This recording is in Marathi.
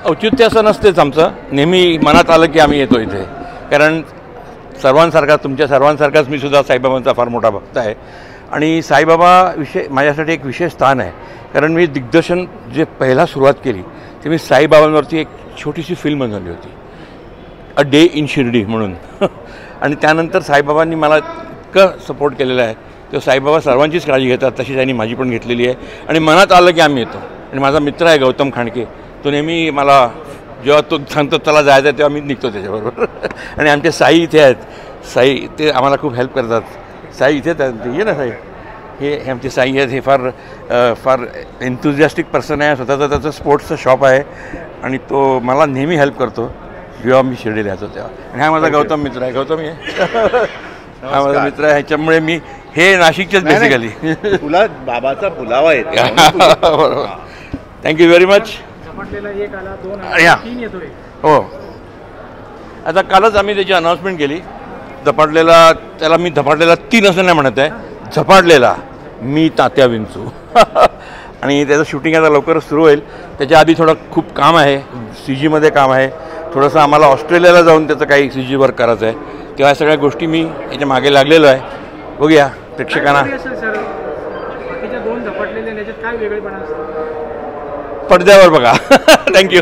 औचित्य असं नसतेच आमचं, नेहमी मनात आलं की आम्ही येतो इथे, कारण सर्वांसारखा तुमच्या सर्वांसारखाच मी सुद्धा साईबाबांचा फार मोठा भक्त आहे आणि साईबाबा विषय माझ्यासाठी एक विशेष स्थान आहे, कारण मी दिग्दर्शन जे पहिला सुरुवात केली ते मी साईबाबांवरती एक छोटीशी फिल्म बनवली होती, अ डे इन शिर्डी म्हणून आणि त्यानंतर साईबाबांनी मला इतकं सपोर्ट केलेला आहे, तर साईबाबा सर्वांचीच काळजी घेतात, तशी त्यांनी माझी पण घेतलेली आहे आणि मनात आलं की आम्ही येतो. आणि माझा मित्र आहे गौतम खांडके, तो नेहमी मला जेव्हा तो सांगतो चला जायचं तेव्हा मी निघतो त्याच्याबरोबर आणि आमचे साई इथे आहेत, साई ते आम्हाला खूप हेल्प करतात. साई इथेच आहेत, ये ना साई, हे आमचे साई आहेत, हे फार एन्थुझियास्टिक पर्सन आहे, स्वतःचं त्याचं स्पोर्ट्सचं शॉप आहे आणि तो मला नेहमी हेल्प करतो जेव्हा मी शिर्डीला येतो तेव्हा. आणि हा माझा गौतम मित्र आहे, गौतम आहे हा माझा मित्र आहे, ह्याच्यामुळे मी हे नाशिकचेच बेसिकली तुला बाबाचा पुलावा आहे. बरोबर. Thank you very much. हो, आता कालच आम्ही त्याची अनाऊन्समेंट केली. झपाटलेला, त्याला मी झपाटलेला 3 असं नाही म्हणत आहे, झपाटलेला मी तात्या विंचू आणि त्याचं शूटिंग आता लवकरच सुरू होईल. त्याच्या आधी थोडं खूप काम आहे, CGमध्ये काम आहे, थोडंसं आम्हाला ऑस्ट्रेलियाला जाऊन त्याचं काही CG वर्क करायचं आहे, तेव्हा सगळ्या गोष्टी मी याच्या मागे लागलेलो आहे. बघूया प्रेक्षकांना. पडद्यावर बघा. थँक्यू.